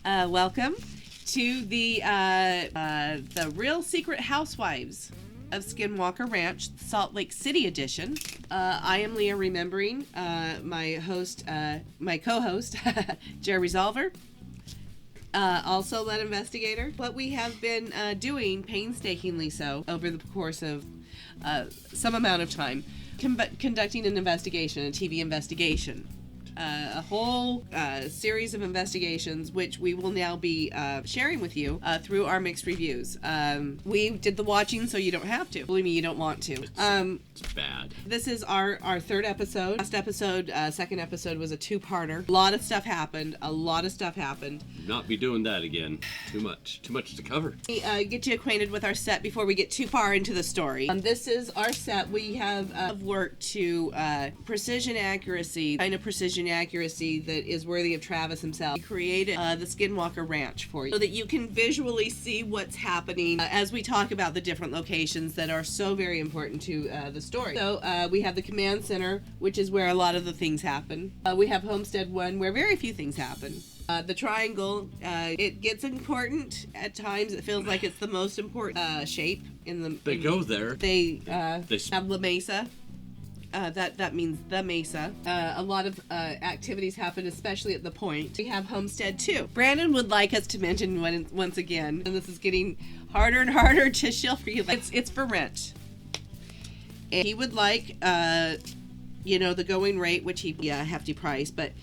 Welcome to the real secret Housewives of Skinwalker Ranch, Salt Lake City edition. I am Leah, remembering my co-host, Jerry Rysolver, also lead investigator. What we have been doing, painstakingly so, over the course of some amount of time, conducting an investigation, a TV investigation. A whole series of investigations, which we will now be sharing with you through our mixed reviews. We did the watching so you don't have to. Believe me, you don't want to. It's bad. This is our third episode. Last episode, second episode was a two-parter. A lot of stuff happened. Not be doing that again. Too much to cover. Get you acquainted with our set before we get too far into the story. This is our set. We have worked to precision accuracy, kind of precision accuracy that is worthy of Travis himself. We created the Skinwalker Ranch for you so that you can visually see what's happening as we talk about the different locations that are so very important to the story. So we have the command center, which is where a lot of the things happen. We have Homestead 1, where very few things happen. The triangle, it gets important at times. It feels like it's the most important shape in the... They go there. They have La Mesa. That means the Mesa. A lot of activities happen, especially at the point. We have Homestead 2. Brandon would like us to mention once again, and this is getting harder and harder to shill for you. It's for rent. And he would like, the going rate, which he hefty price, but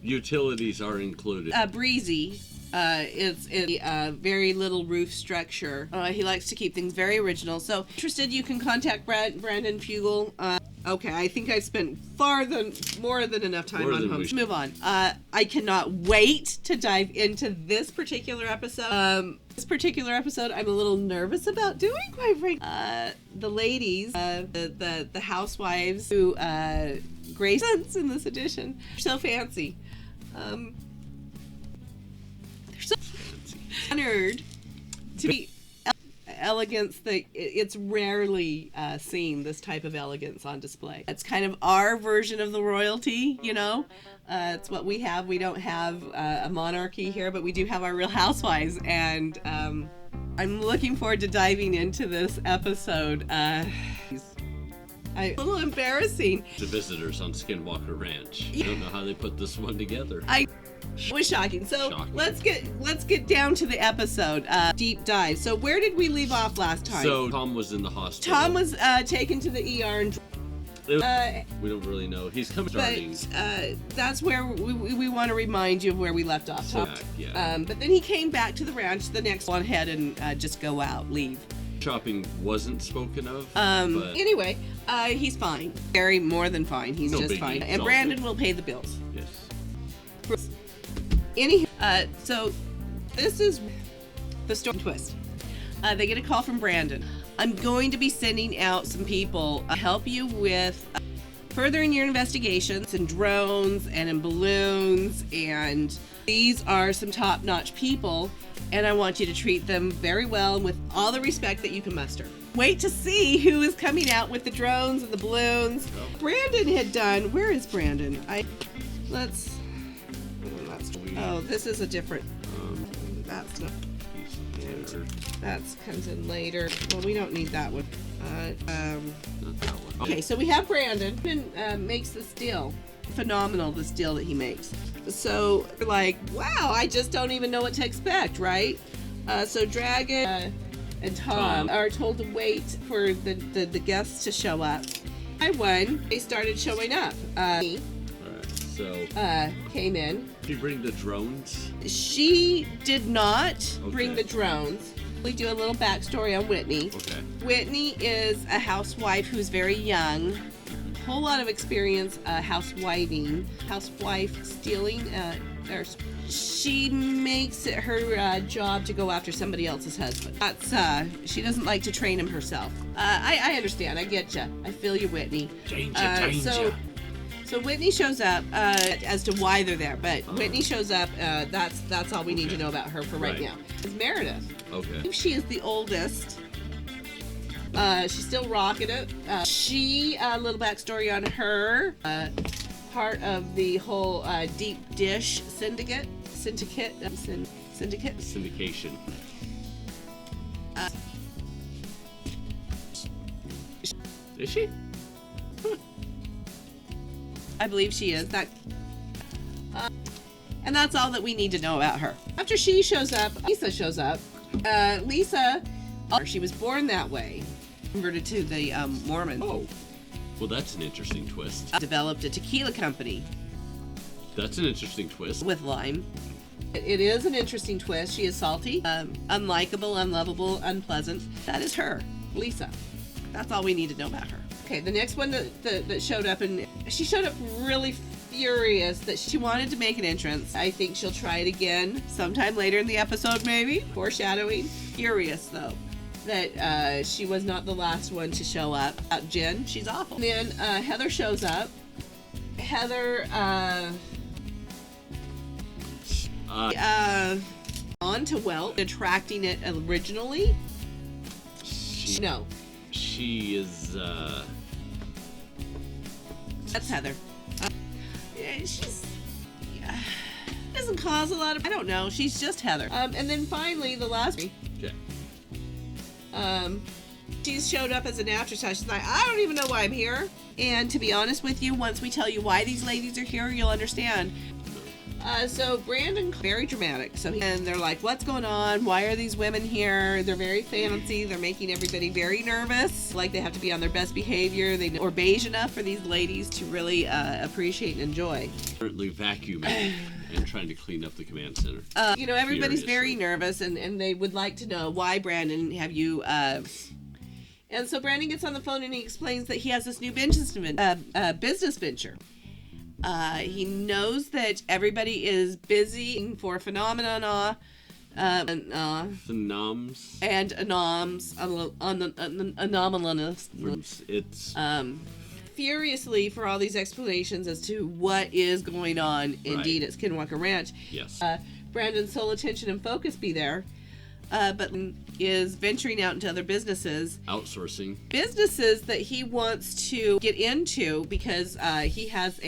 utilities are included. Breezy. It's a very little roof structure. He likes to keep things very original. So, interested, you can contact Brandon Fugel. Okay, I think I've spent more than enough time on Homes. Move on. I cannot wait to dive into this particular episode. I'm a little nervous about doing, quite frankly. The ladies, the housewives who grace us in this edition, are so fancy. Honored to be elegance that it's rarely seen, this type of elegance on display. It's kind of our version of the royalty, it's what we have. We don't have a monarchy here, but we do have our real housewives, and I'm looking forward to diving into this episode. A little embarrassing. The visitors on Skinwalker Ranch. I don't know how they put this one together. It was shocking. So let's get down to the episode. Deep dive. So where did we leave off last time? So Tom was in the hospital. Tom was taken to the ER and we don't really know. He's starting. That's where we want to remind you of where we left off. Tom. Yeah. But then he came back to the ranch. The next one ahead and just go out, leave. Shopping wasn't spoken of. But anyway, he's fine. Very more than fine. He's just fine. And Brandon will pay the bills. Yes. So this is the story twist. They get a call from Brandon. I'm going to be sending out some people to help you with furthering your investigations in drones and in balloons, and these are some top-notch people, and I want you to treat them very well and with all the respect that you can muster. Wait to see who is coming out with the drones and the balloons. Brandon had done... Where is Brandon? Oh, this is a different... that's not... That comes in later. Well, we don't need that one. Not that one. Okay, so we have Brandon. Brandon makes this deal. Phenomenal, this deal that he makes. So, we're like, wow, I just don't even know what to expect, right? So Dragon and Tom are told to wait for the guests to show up. They started showing up. Came in. Did she bring the drones? She did not bring the drones. We do a little backstory on Whitney. Okay. Whitney is a housewife who's very young. Whole lot of experience housewife stealing. She makes it her job to go after somebody else's husband. She doesn't like to train him herself. I understand. I get you. I feel you, Whitney. Danger. So Whitney shows up as to why they're there, but Whitney shows up. That's all we need to know about her for right now. It's Meredith. Okay. She is the oldest. She's still rocking it. A little backstory on her. part of the whole deep dish syndicate. Syndication. Is she? I believe she is. And that's all that we need to know about her. After she shows up, Lisa shows up. Lisa, she was born that way. Converted to the Mormon. Oh. Well, that's an interesting twist. Developed a tequila company. That's an interesting twist. With lime. It is an interesting twist. She is salty, unlikable, unlovable, unpleasant. That is her, Lisa. That's all we need to know about her. Okay, the next one that showed up, and she showed up really furious that she wanted to make an entrance. I think she'll try it again sometime later in the episode, maybe. Foreshadowing. Furious, though, that she was not the last one to show up. Jen, she's awful. And then Heather shows up. Heather, on to Welt, attracting it originally. No. She is, That's Heather. She's doesn't cause a lot of. I don't know. She's just Heather. And then finally, the last. Okay. She's showed up as an afterthought. She's like, I don't even know why I'm here. And to be honest with you, once we tell you why these ladies are here, you'll understand. So Brandon, very dramatic. And they're like, what's going on? Why are these women here? They're very fancy. They're making everybody very nervous. Like they have to be on their best behavior. Or beige enough for these ladies to really appreciate and enjoy. Currently vacuuming and trying to clean up the command center. Everybody's very nervous and they would like to know why, Brandon, have you... And so Brandon gets on the phone and he explains that he has this new business venture. He knows that everybody is busy for phenomenon, Phenoms. And anoms, anomalous. It's furiously for all these explanations as to what is going on indeed at Skinwalker Ranch. Yes. Brandon's sole attention and focus be there, but is venturing out into other businesses. Outsourcing. Businesses that he wants to get into because he has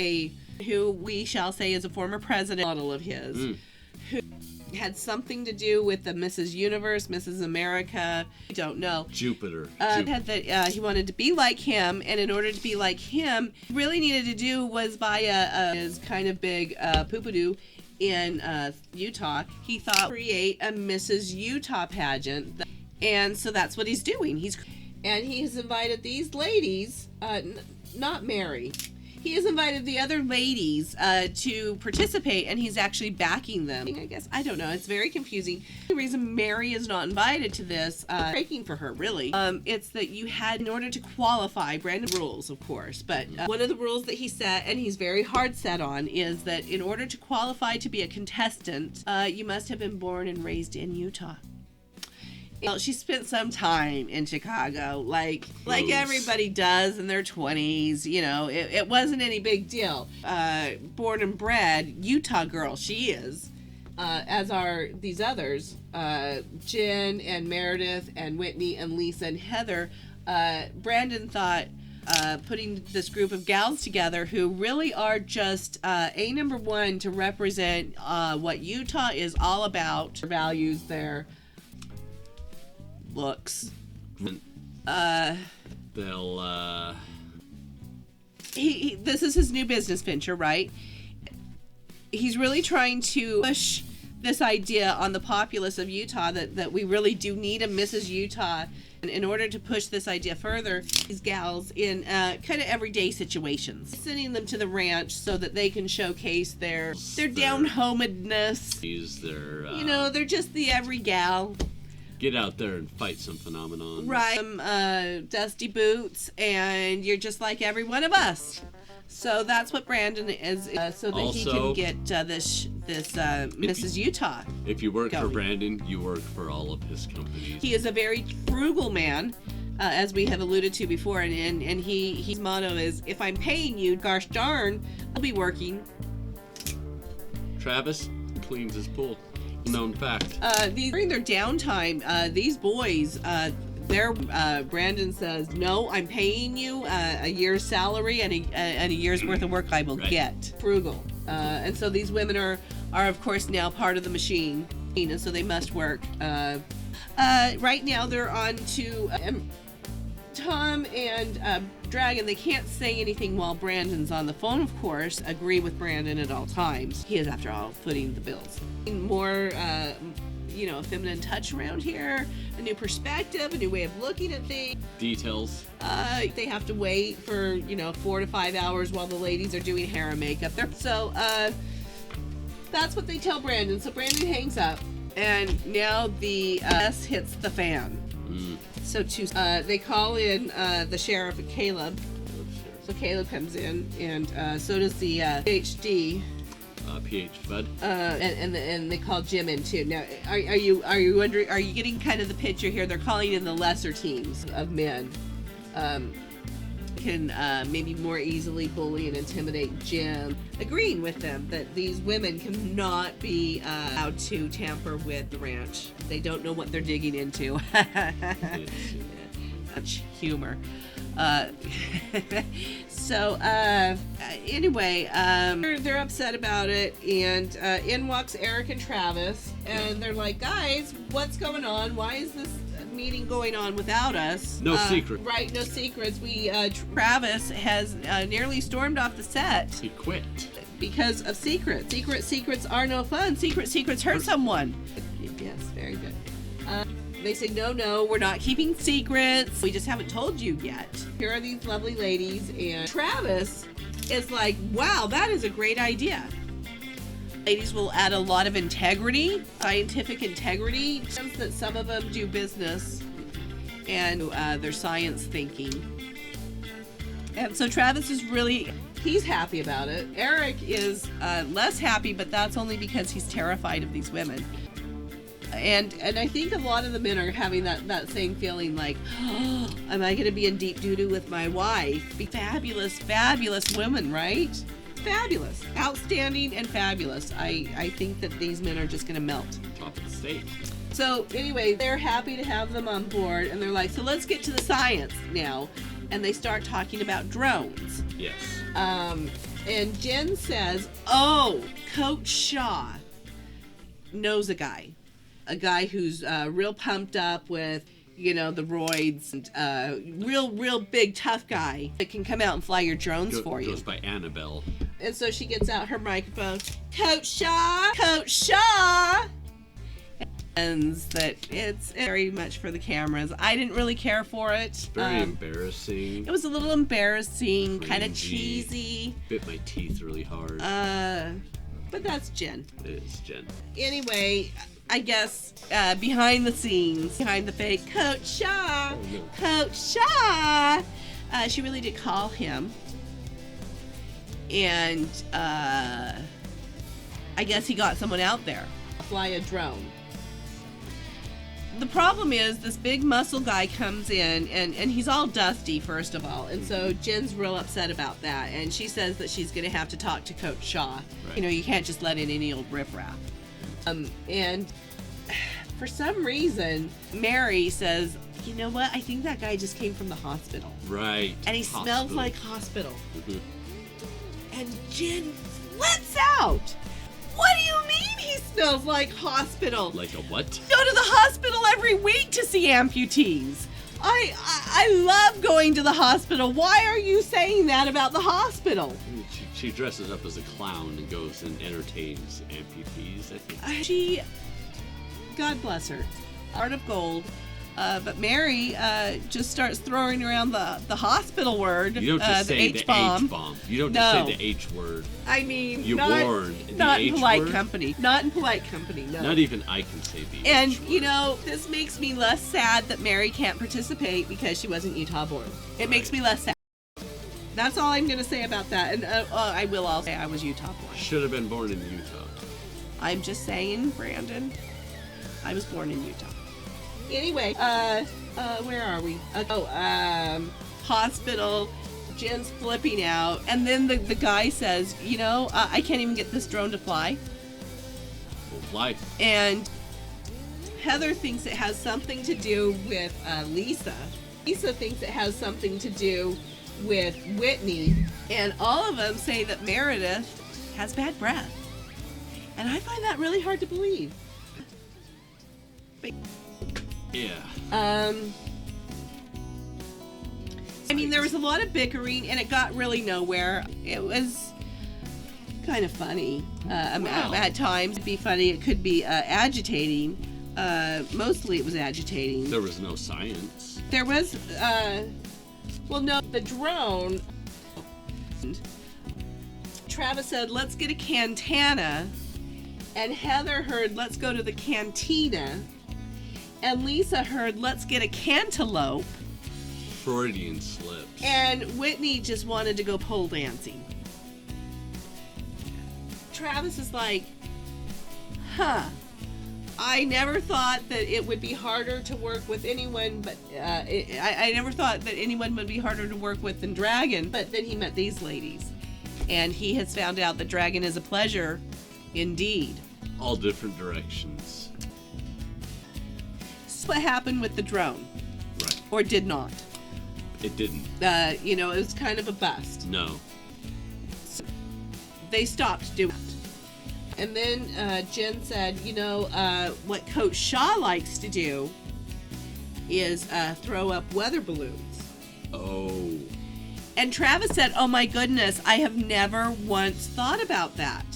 who we shall say is a former president model of his, who had something to do with the Mrs. Universe, Mrs. America, I don't know. Jupiter. He wanted to be like him, and in order to be like him, really needed to do was buy his kind of big poo-poo-doo in Utah. He thought create a Mrs. Utah pageant, and so that's what he's doing. He has invited these ladies, not Mary. He has invited the other ladies to participate, and he's actually backing them. I guess. I don't know. It's very confusing. The reason Mary is not invited to this, breaking for her, really, it's that you had, in order to qualify, Brandon rules, of course, but one of the rules that he set, and he's very hard set on, is that in order to qualify to be a contestant, you must have been born and raised in Utah. Well, she spent some time in Chicago, like everybody does in their 20s. It wasn't any big deal. Born and bred Utah girl, she is, as are these others, Jen and Meredith and Whitney and Lisa and Heather. Brandon thought putting this group of gals together who really are just number one to represent what Utah is all about, their values, their looks. They'll this is his new business venture, right? He's really trying to push this idea on the populace of Utah that we really do need a Mrs. Utah. And in order to push this idea further, these gals in kind of everyday situations, sending them to the ranch so that they can showcase their down-homedness. They're just the every gal. Get out there and fight some phenomenon. Right. Dusty boots, and you're just like every one of us. So that's what Brandon is, so that he can get this Mrs. Utah. If you work for Brandon, you work for all of his companies. He is a very frugal man, as we have alluded to before, and his motto is, if I'm paying you, gosh darn, I'll be working. Travis cleans his pool. Known fact. During their downtime, these boys, there. Brandon says, no, I'm paying you a year's salary and a year's worth of work I will get. Frugal. And so these women are of course now part of the machine, and so they must work. Right now they're on to Tom and Dragon. They can't say anything while Brandon's on the phone, of course. Agree with Brandon at all times. He is, after all, footing the bills. More, a feminine touch around here, a new perspective, a new way of looking at things. Details. They have to wait for, 4 to 5 hours while the ladies are doing hair and makeup. So, that's what they tell Brandon. So Brandon hangs up, and now the S hits the fan. So they call in the sheriff and Caleb. So Caleb comes in, and so does the PhD. PH Bud. And they call Jim in too. Now, are you wondering? Are you getting kind of the picture here? They're calling in the lesser teams of men. Can maybe more easily bully and intimidate Jim, agreeing with them that these women cannot be allowed to tamper with the ranch. They don't know what they're digging into. Much humor. So anyway, they're upset about it, and in walks Eric and Travis, and they're like, guys, what's going on? Why is this meeting going on without us? No secret. Right, no secrets. Travis has nearly stormed off the set. He quit. Because of secrets. Secrets are no fun. Secrets hurt someone. Yes, very good. They say, no, we're not keeping secrets. We just haven't told you yet. Here are these lovely ladies, and Travis is like, wow, that is a great idea. Ladies will add a lot of integrity, scientific integrity, that some of them do business and their science thinking. And so Travis is he's happy about it. Eric is less happy, but that's only because he's terrified of these women. And I think a lot of the men are having that same feeling, like, oh, am I going to be in deep doo-doo with my wife? Be fabulous woman, right? Fabulous, outstanding, and fabulous. I think that these men are just going to melt. Top of the stage. So anyway, they're happy to have them on board, and they're like, so let's get to the science now. And they start talking about drones. Yes. And Jen says, oh, Coach Shaw knows a guy who's real pumped up with, the roids, and real big tough guy that can come out and fly your drones for you. Goes by Annabelle. And so she gets out her microphone. Coach Shaw. And that it's very much for the cameras. I didn't really care for it. It's very embarrassing. It was a little embarrassing, kind of Cringy. cheesy. Bit my teeth really hard. But that's Jen. It is Jen. Anyway, I guess behind the scenes, behind the fake, Coach Shaw, Coach Shaw. She really did call him, and I guess he got someone out there fly a drone. The problem is this big muscle guy comes in, and he's all dusty, first of all, and so Jen's real upset about that, and she says that she's going to have to talk to Coach Shaw. Right. You can't just let in any old riffraff. And for some reason, Mary says, you know what? I think that guy just came from the hospital. Right. And he smells like hospital. Mm-hmm. And Jen flips out. What do you mean he smells like hospital? Like a what? Go to the hospital every week to see amputees. I love going to the hospital. Why are you saying that about the hospital? She dresses up as a clown and goes and entertains amputees, I think. God bless her, heart of gold. But Mary just starts throwing around the hospital word. You don't just the say the H-bomb. You don't just say the H word. I mean, you warn the not H in polite word? company. Not in polite company, no. Not even I can say the and, H word. this makes me less sad that Mary can't participate because she wasn't Utah born. It makes me less sad. That's all I'm going to say about that. And I will also say I was Utah born. Should have been born in Utah. I'm just saying, Brandon, I was born in Utah. Anyway, where are we? Hospital. Jen's flipping out. And then the guy says, I can't even get this drone to fly. We'll fly. And Heather thinks it has something to do with Lisa. Lisa thinks it has something to do with Whitney. And all of them say that Meredith has bad breath. And I find that really hard to believe. Yeah. I mean, there was a lot of bickering, and it got really nowhere. It was kind of funny. At times, it'd be funny. It could be agitating. Mostly, it was agitating. There was no science. There was, the drone. Travis said, "Let's get a cantana," and Heather heard, "Let's go to the cantina," and Lisa heard, "Let's get a cantaloupe." Freudian slips. And Whitney just wanted to go pole dancing. Travis is like, I never thought that it would be harder to work with anyone, but I never thought that anyone would be harder to work with than Dragon. But then he met these ladies, and he has found out that Dragon is a pleasure indeed. All different directions. So what happened with the drone? Right. Or did not? It didn't. It was kind of a bust. No. So they stopped doing it. And then Jen said, what Coach Shaw likes to do is throw up weather balloons. Oh. And Travis said, "Oh my goodness, I have never once thought about that."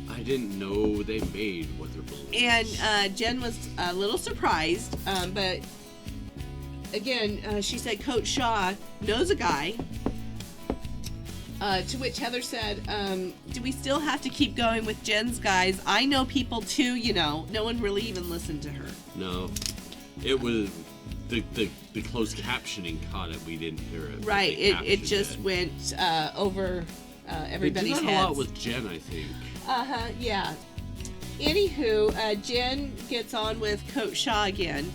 I didn't know they made weather balloons. And Jen was a little surprised, but again, she said Coach Shaw knows a guy. To which Heather said, "Do we still have to keep going with Jen's guys? I know people too, No one really even listened to her." No. It was the closed captioning caught it. We didn't hear it. Right. It just went over everybody's heads. They did that a lot with Jen, I think. Yeah. Anywho, Jen gets on with Coach Shaw again.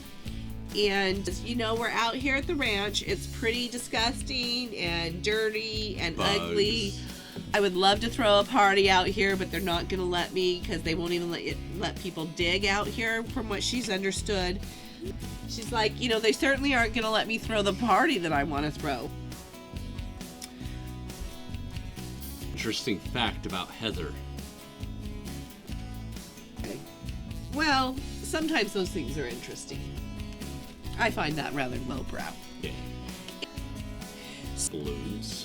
And, we're out here at the ranch. It's pretty disgusting and dirty and Bugs. ugly. I would love to throw a party out here, but they're not going to let me because they won't even let people dig out here, from what she's understood. She's like, they certainly aren't going to let me throw the party that I want to throw. Interesting fact about Heather. Okay. Well, sometimes those things are interesting. I find that rather lowbrow. Yeah. Balloons.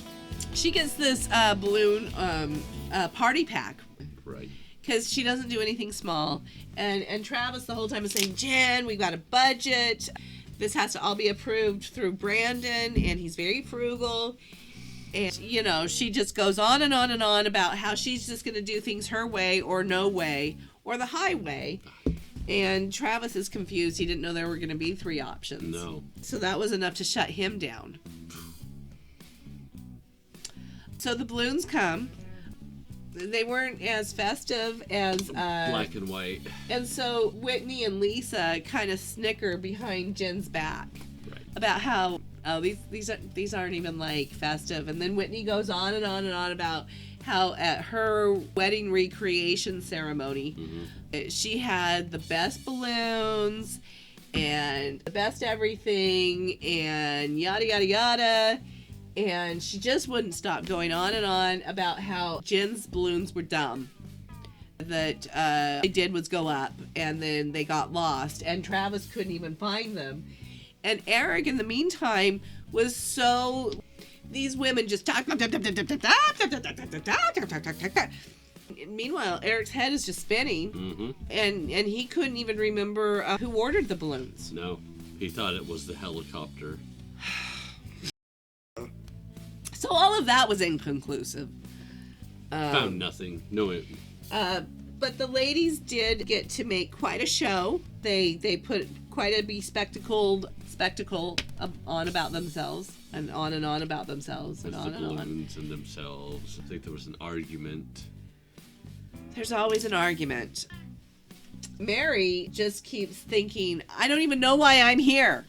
She gets this balloon party pack. Right. Because she doesn't do anything small. And Travis the whole time is saying, "Jen, we've got a budget. This has to all be approved through Brandon, and he's very frugal." And, she just goes on and on and on about how she's just going to do things her way or no way or the highway. And Travis is confused. He didn't know there were going to be 3 options. No. So that was enough to shut him down. So the balloons come. They weren't as festive as... black and white. And so Whitney and Lisa kind of snicker behind Jen's back. Right. About how, these aren't even, festive. And then Whitney goes on and on and on about how at her wedding recreation ceremony, she had the best balloons and the best everything and yada, yada, yada. And she just wouldn't stop going on and on about how Jen's balloons were dumb. That they did was go up and then they got lost and Travis couldn't even find them. And Eric, in the meantime, was so... These women just talk. Meanwhile, Eric's head is just spinning, and he couldn't even remember who ordered the balloons. No, he thought it was the helicopter. So all of that was inconclusive. Found nothing. No. But the ladies did get to make quite a show. They put quite a spectacle on about themselves. And on about themselves. And with on the and on. balloons and themselves. I think there was an argument. There's always an argument. Mary just keeps thinking, "I don't even know why I'm here."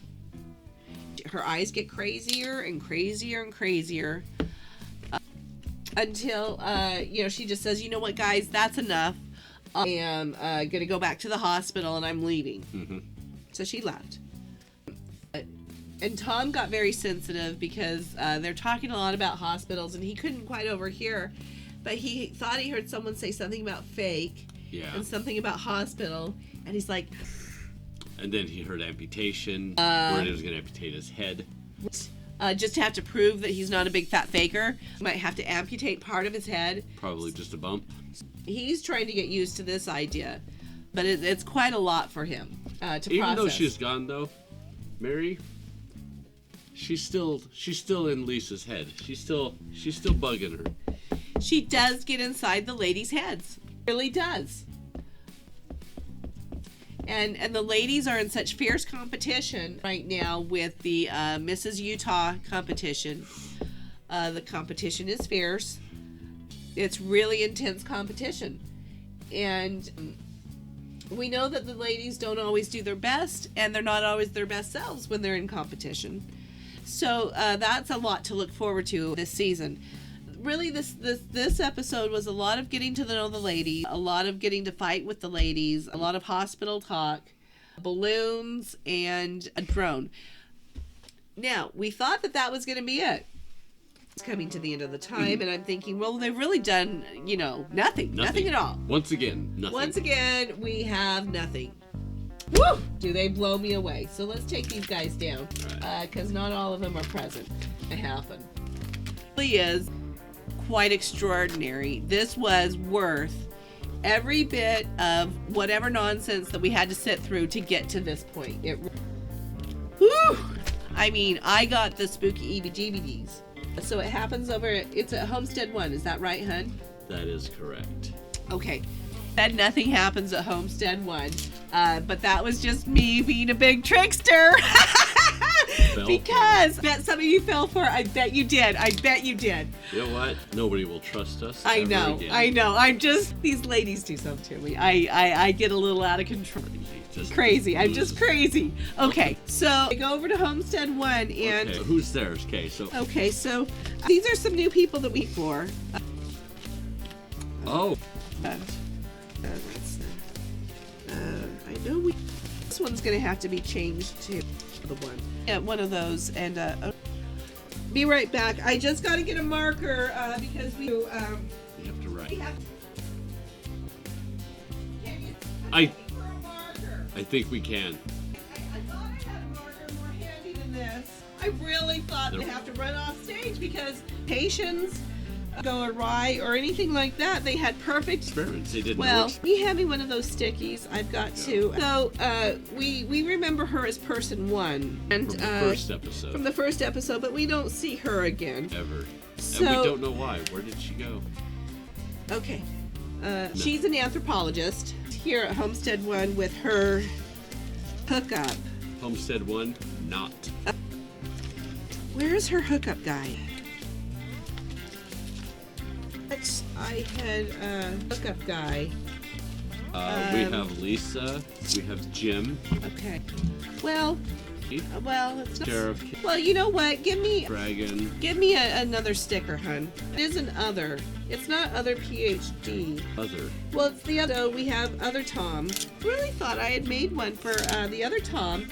Her eyes get crazier and crazier and crazier. Until, she just says, "You know what, guys, that's enough. I am going to go back to the hospital and I'm leaving." So she left. And Tom got very sensitive because they're talking a lot about hospitals, and he couldn't quite overhear, but he thought he heard someone say something about fake and something about hospital, and he's like... And then he heard amputation, where he was going to amputate his head. Just to have to prove that he's not a big fat faker. He might have to amputate part of his head. Probably just a bump. He's trying to get used to this idea, but it's quite a lot for him to process. Even though she's gone, though, Mary... She's still in Lisa's head. She's still bugging her. She does get inside the ladies' heads. Really does. And the ladies are in such fierce competition right now with the Mrs. Utah competition. The competition is fierce. It's really intense competition. And we know that the ladies don't always do their best, and they're not always their best selves when they're in competition. So that's a lot to look forward to this season. Really, this episode was a lot of getting to know the ladies, a lot of getting to fight with the ladies, a lot of hospital talk, balloons, and a drone. Now, we thought that was going to be it. It's coming to the end of the time, and I'm thinking, well, they've really done, nothing at all. Once again, nothing. Once again, we have nothing. Woo! Do they blow me away? So let's take these guys down, because not all of them are present. It happened. It really is quite extraordinary. This was worth every bit of whatever nonsense that we had to sit through to get to this point. Whew! I mean, I got the spooky EBGBDs. So it happens it's at Homestead 1, is that right, hun? That is correct. Okay. Said nothing happens at Homestead 1, but that was just me being a big trickster. Because I bet some of you fell for it. I bet you did. You know what? Nobody will trust us. I know. These ladies do something to me. I get a little out of control. Crazy. I'm just crazy. Okay, so I go over to Homestead 1 and... Okay, so who's there? Okay, so these are some new people that we for. I know this one's gonna have to be changed to the one. Yeah, one of those, and be right back. I just gotta get a marker because we you have to write. I think we can. I thought I had a marker more handy than this. I really thought they'd have to run off stage because patients go awry or anything like that. They had perfect experiments. They didn't work. Well, you hand me one of those stickies. I've got to. So we remember her as person 1 and from the first episode. But we don't see her again ever. So, and we don't know why. Where did she go? Okay. She's an anthropologist here at Homestead 1 with her hookup. Homestead 1, not. Where's her hookup guy? I had a hookup guy. We have Lisa. We have Jim. Okay. Well, it's not. Sheriff. Well, you know what? Give me another sticker, hun. It is an other. It's not other PhD. Other. Well, it's the other. We have other Tom. Really thought I had made one for the other Tom.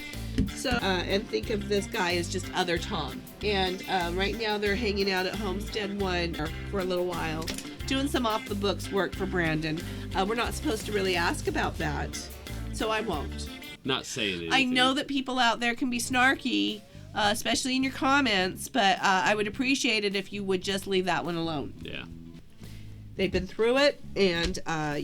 So, and think of this guy as just other Tom. And right now they're hanging out at Homestead 1 for a little while, doing some off-the-books work for Brandon. We're not supposed to really ask about that, so I won't. Not saying anything. I know that people out there can be snarky, especially in your comments, but I would appreciate it if you would just leave that one alone. Yeah. They've been through it, and I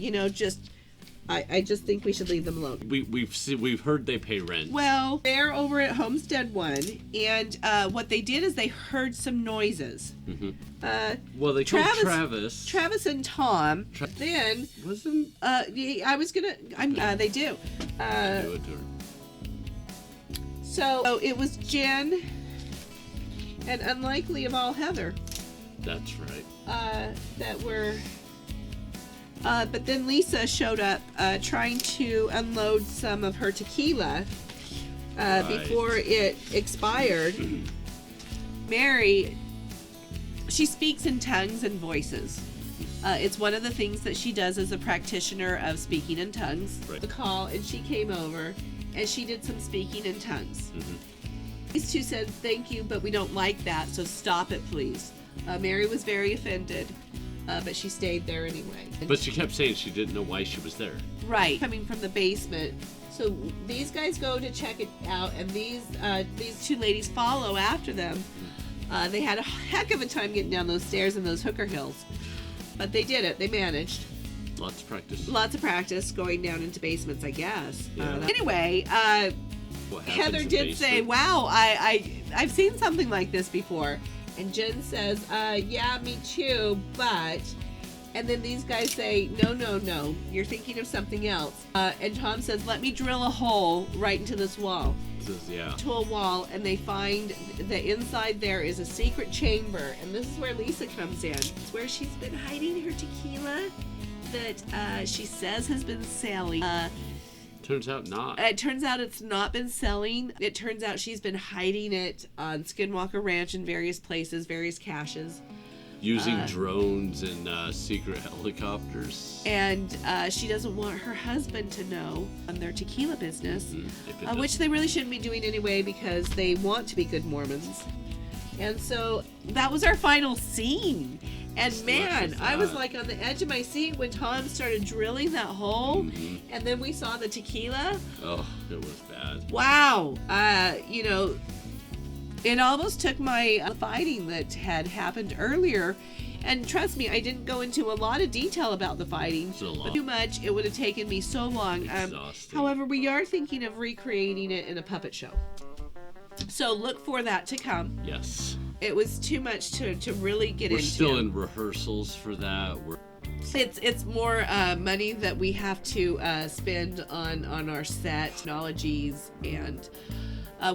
just think we should leave them alone. We've heard they pay rent. Well, they're over at Homestead 1, and what they did is they heard some noises. Mm-hmm. Well, they told Travis. Travis and Tom. Then wasn't. I was gonna. They do. Do it to her. So it was Jen, and unlikely of all Heather. That's right. That were. But then Lisa showed up trying to unload some of her tequila before it expired. Mary, she speaks in tongues and voices. It's one of the things that she does as a practitioner of speaking in tongues. Right. The call, and she came over, and she did some speaking in tongues. Mm-hmm. These two said, "Thank you, but we don't like that, so stop it, please." Mary was very offended, but she stayed there anyway. But she kept saying she didn't know why she was there. Right, coming from the basement. So these guys go to check it out, and these two ladies follow after them. They had a heck of a time getting down those stairs in those hooker hills, but they did it. They managed. Lots of practice. Lots of practice going down into basements, I guess. Yeah. Anyway, Heather did say, "Wow, I've seen something like this before," and Jen says, "Yeah, me too, but." And then these guys say, no, you're thinking of something else. And Tom says, "Let me drill a hole right into this wall." Yeah. To a wall, and they find that inside there is a secret chamber. And this is where Lisa comes in. It's where she's been hiding her tequila that she says has been selling. Turns out not. It turns out it's not been selling. It turns out she's been hiding it on Skinwalker Ranch in various places, various caches. Using drones and secret helicopters. And she doesn't want her husband to know on their tequila business, which they really shouldn't be doing anyway because they want to be good Mormons. And so that was our final scene. And man, I was like on the edge of my seat when Tom started drilling that hole, and then we saw the tequila. Oh, it was bad. Wow. It almost took my fighting that had happened earlier. And trust me, I didn't go into a lot of detail about the fighting. But too much, it would have taken me so long. However, we are thinking of recreating it in a puppet show. So look for that to come. Yes. It was too much to really get into. We're still in rehearsals for that. It's more money that we have to spend on our set, technologies, and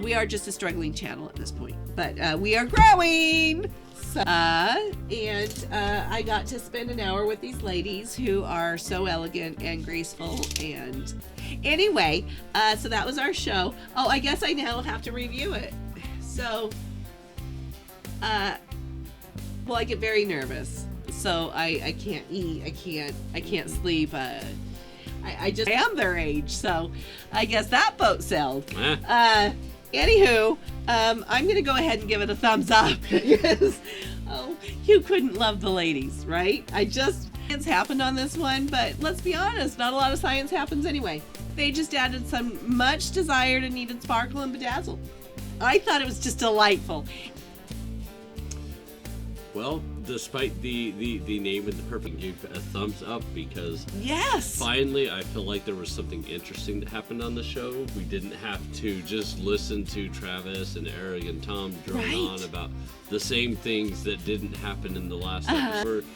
we are just a struggling channel at this point. But we are growing! I got to spend an hour with these ladies who are so elegant and graceful. And anyway, so that was our show. Oh, I guess I now have to review it. So, well, I get very nervous. So I can't eat. I can't sleep. I just am their age. So I guess that boat sailed. Anywho, I'm going to go ahead and give it a thumbs up because, you couldn't love the ladies, right? Science happened on this one, but let's be honest, not a lot of science happens anyway. They just added some much desired and needed sparkle and bedazzle. I thought it was just delightful. Well, despite the name and the perfect, gave a thumbs up because yes, finally I feel like there was something interesting that happened on the show. We didn't have to just listen to Travis and Eric and Tom drone on about the same things that didn't happen in the last episode.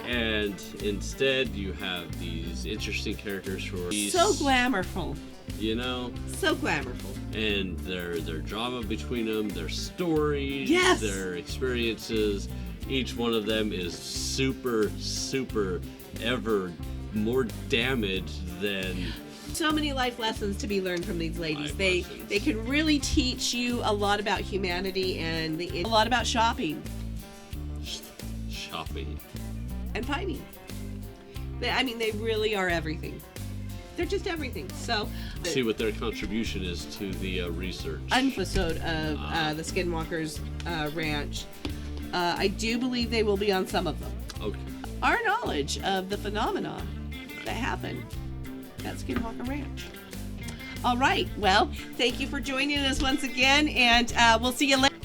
And instead you have these interesting characters who are so glamourful. You know? So glamourful. And their drama between them, their stories, their experiences. Each one of them is super ever more damaged than... So many life lessons to be learned from these ladies. They can really teach you a lot about humanity and a lot about shopping. Shopping. And fighting. They really are everything. They're just everything. So see what their contribution is to the research. Episode of the Skinwalker's Ranch. I do believe they will be on some of them. Okay. Our knowledge of the phenomena that happened at Skinwalker Ranch. All right. Well, thank you for joining us once again, and we'll see you later.